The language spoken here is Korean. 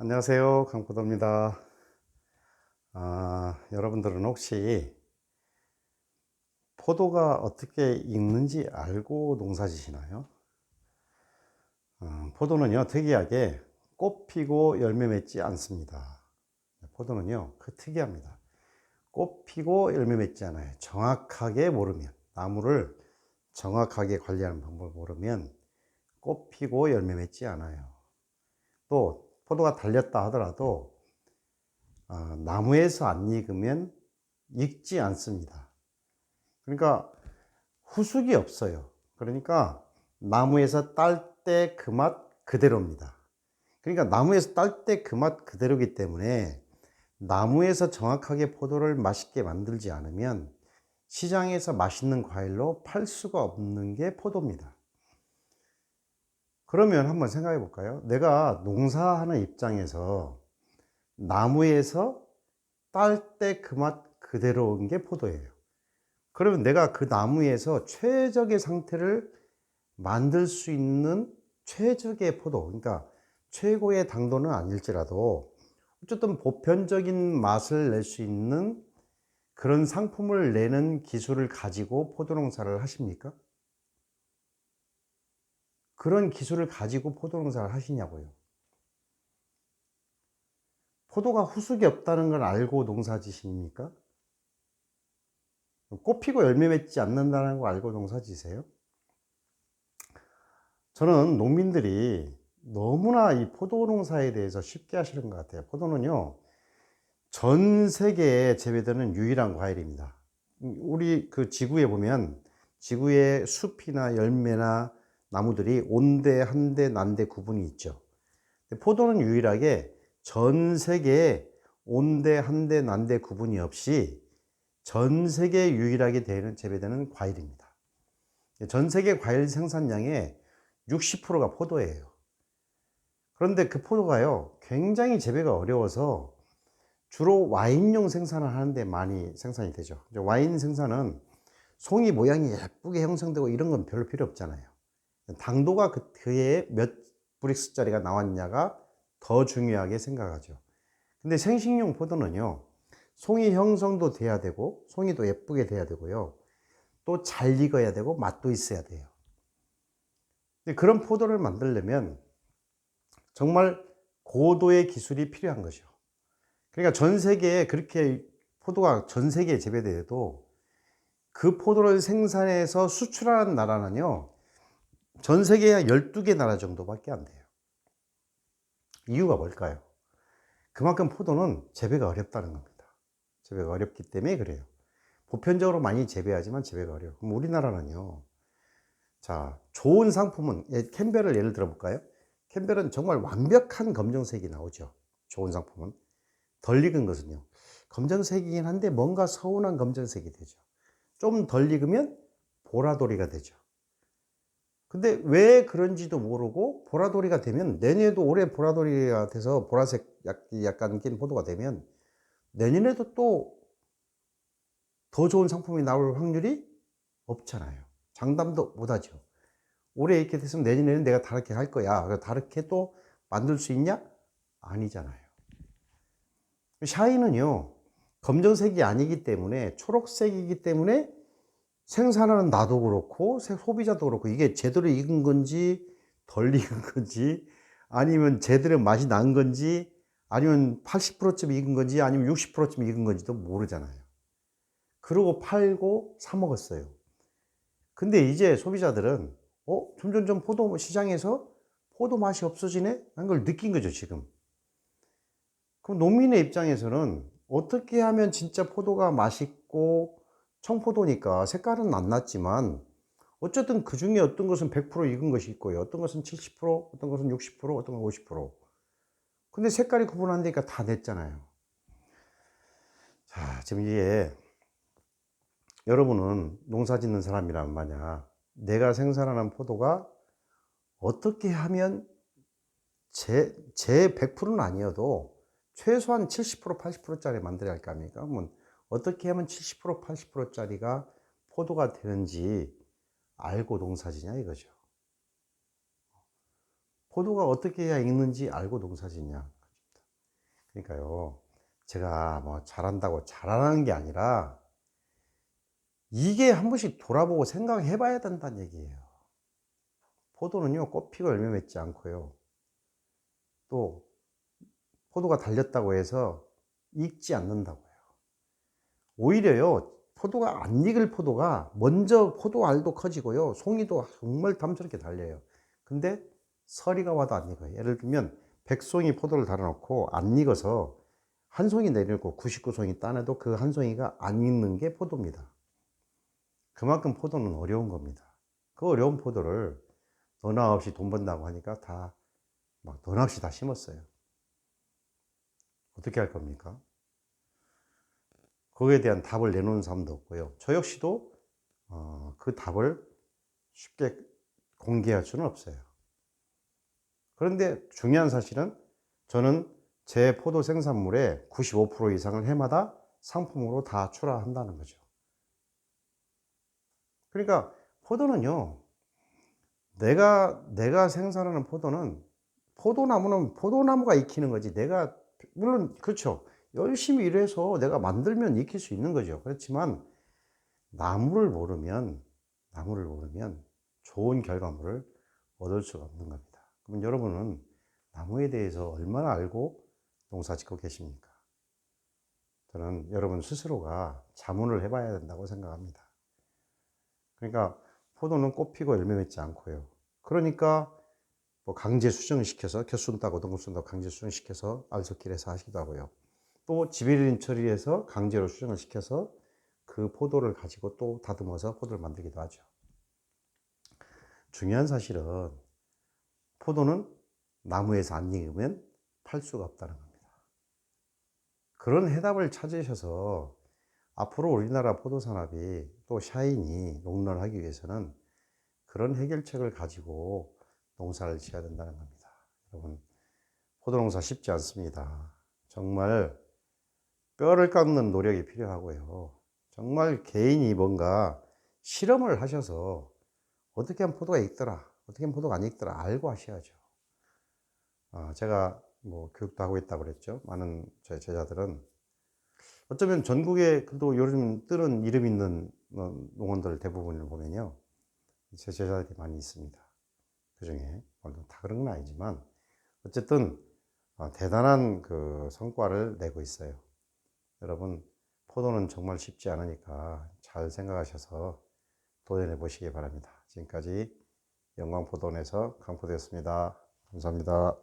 안녕하세요. 강포도입니다. 여러분들은 혹시 포도가 어떻게 익는지 알고 농사 지시나요? 포도는요, 특이하게 꽃 피고 열매 맺지 않습니다. 포도는요, 특이합니다. 꽃 피고 열매 맺지 않아요. 정확하게 모르면, 나무를 정확하게 관리하는 방법을 모르면 꽃 피고 열매 맺지 않아요. 또, 포도가 달렸다 하더라도 나무에서 안 익으면 익지 않습니다. 그러니까 후숙이 없어요. 그러니까 나무에서 딸 때 그 맛 그대로입니다. 그러니까 나무에서 딸 때 그 맛 그대로이기 때문에 나무에서 정확하게 포도를 맛있게 만들지 않으면 시장에서 맛있는 과일로 팔 수가 없는 게 포도입니다. 그러면 한번 생각해 볼까요? 내가 농사하는 입장에서 나무에서 딸 때 그 맛 그대로인 게 포도예요. 그러면 내가 그 나무에서 최적의 상태를 만들 수 있는 최적의 포도, 그러니까 최고의 당도는 아닐지라도 어쨌든 보편적인 맛을 낼 수 있는 그런 상품을 내는 기술을 가지고 포도 농사를 하십니까? 그런 기술을 가지고 포도 농사를 하시냐고요. 포도가 후숙이 없다는 걸 알고 농사 지십니까? 꽃 피고 열매 맺지 않는다는 거 알고 농사 지세요? 저는 농민들이 너무나 이 포도 농사에 대해서 쉽게 하시는 것 같아요. 포도는요, 전 세계에 재배되는 유일한 과일입니다. 우리 그 지구에 보면 지구의 숲이나 열매나 나무들이 온대, 한대, 난대 구분이 있죠. 포도는 유일하게 전 세계에 온대, 한대, 난대 구분이 없이 전 세계에 유일하게 재배되는 과일입니다. 전 세계 과일 생산량의 60%가 포도예요. 그런데 그 포도가요, 굉장히 재배가 어려워서 주로 와인용 생산을 하는데 많이 생산이 되죠. 와인 생산은 송이 모양이 예쁘게 형성되고 이런 건 별로 필요 없잖아요. 당도가 그해에 몇 브릭스짜리가 나왔냐가 더 중요하게 생각하죠. 근데 생식용 포도는요, 송이 형성도 돼야 되고, 송이도 예쁘게 돼야 되고요. 또 잘 익어야 되고, 맛도 있어야 돼요. 근데 그런 포도를 만들려면 정말 고도의 기술이 필요한 거죠. 그러니까 전 세계에 그렇게 포도가 전 세계에 재배돼도 그 포도를 생산해서 수출하는 나라는요, 전 세계 한 12개 나라 정도밖에 안 돼요. 이유가 뭘까요? 그만큼 포도는 재배가 어렵다는 겁니다. 재배가 어렵기 때문에 그래요. 보편적으로 많이 재배하지만 재배가 어려워요. 그럼 우리나라는요, 자, 좋은 상품은, 캠벨을 예를 들어 볼까요? 캠벨은 정말 완벽한 검정색이 나오죠. 좋은 상품은. 덜 익은 것은요, 검정색이긴 한데 뭔가 서운한 검정색이 되죠. 좀 덜 익으면 보라돌이가 되죠. 근데 왜 그런지도 모르고 보라돌이가 되면 내년에도 올해 보라돌이가 돼서 보라색 약간 낀 포도가 되면 내년에도 또 더 좋은 상품이 나올 확률이 없잖아요. 장담도 못하죠. 올해 이렇게 됐으면 내년에는 내가 다르게 할 거야. 다르게 또 만들 수 있냐? 아니잖아요. 샤인은요, 검정색이 아니기 때문에 초록색이기 때문에 생산하는 나도 그렇고 소비자도 그렇고 이게 제대로 익은 건지 덜 익은 건지 아니면 제대로 맛이 난 건지 아니면 80%쯤 익은 건지 아니면 60%쯤 익은 건지도 모르잖아요. 그러고 팔고 사 먹었어요. 근데 이제 소비자들은 점점점 포도 시장에서 포도 맛이 없어지네? 하는 걸 느낀 거죠, 지금. 그럼 농민의 입장에서는 어떻게 하면 진짜 포도가 맛있고 청포도니까 색깔은 안 났지만 어쨌든 그 중에 어떤 것은 100% 익은 것이 있고요. 어떤 것은 70%, 어떤 것은 60%, 어떤 건 50%. 근데 색깔이 구분 안 되니까 다 냈잖아요. 자, 지금 이게 여러분은 농사 짓는 사람이란 만약 내가 생산하는 포도가 어떻게 하면 제 100%는 아니어도 최소한 70%, 80%짜리 만들어야 할 거 아닙니까? 그러면 어떻게 하면 70%, 80%짜리가 포도가 되는지 알고 농사 지냐 이거죠. 포도가 어떻게 해야 익는지 알고 농사 짓냐. 그러니까요, 제가 뭐 잘한다고 잘하는 게 아니라 이게 한 번씩 돌아보고 생각해 봐야 된다는 얘기예요. 포도는요, 꽃 피고 열매 맺지 않고요. 또 포도가 달렸다고 해서 익지 않는다고요. 오히려요, 포도가 안 익을 포도가 먼저 포도 알도 커지고요, 송이도 정말 탐스럽게 달려요. 근데 서리가 와도 안 익어요. 예를 들면 100송이 포도를 달아놓고 안 익어서 한 송이 내려놓고 99송이 따내도 그 한 송이가 안 익는 게 포도입니다. 그만큼 포도는 어려운 겁니다. 그 어려운 포도를 너나 없이 돈 번다고 하니까 다 막 너나 없이 다 심었어요. 어떻게 할 겁니까? 거기에 대한 답을 내놓는 사람도 없고요. 저 역시도 그 답을 쉽게 공개할 수는 없어요. 그런데 중요한 사실은 저는 제 포도 생산물의 95% 이상을 해마다 상품으로 다 출하한다는 거죠. 그러니까 포도는요, 내가 생산하는 포도는 포도나무는 포도나무가 익히는 거지. 내가, 물론, 그렇죠. 열심히 일해서 내가 만들면 익힐 수 있는 거죠. 그렇지만, 나무를 모르면, 나무를 모르면 좋은 결과물을 얻을 수가 없는 겁니다. 그럼 여러분은 나무에 대해서 얼마나 알고 농사 짓고 계십니까? 저는 여러분 스스로가 자문을 해봐야 된다고 생각합니다. 그러니까, 포도는 꽃 피고 열매 맺지 않고요. 그러니까, 뭐 강제 수정을 시켜서 겨순 따고 동순 따고 강제 수정시켜서 알속길에서 하시기도 하고요. 또 지배린 처리해서 강제로 수정을 시켜서 그 포도를 가지고 또 다듬어서 포도를 만들기도 하죠. 중요한 사실은 포도는 나무에서 안 익으면 팔 수가 없다는 겁니다. 그런 해답을 찾으셔서 앞으로 우리나라 포도 산업이 또 샤인이 롱런하기 위해서는 그런 해결책을 가지고 농사를 지어야 된다는 겁니다. 여러분, 포도 농사 쉽지 않습니다. 정말 뼈를 깎는 노력이 필요하고요. 정말 개인이 뭔가 실험을 하셔서 어떻게 하면 포도가 익더라, 어떻게 하면 포도가 안 익더라 알고 하셔야죠. 제가 뭐 교육도 하고 있다고 그랬죠. 많은 제 제자들은 어쩌면 전국에 그래도 요즘 뜨는 이름 있는 농원들 대부분을 보면요, 제 제자들이 많이 있습니다. 그 중에 물론 다 그런 건 아니지만 어쨌든 대단한 그 성과를 내고 있어요. 여러분, 포도는 정말 쉽지 않으니까 잘 생각하셔서 도전해 보시기 바랍니다. 지금까지 영광포도원에서 강포도였습니다. 감사합니다.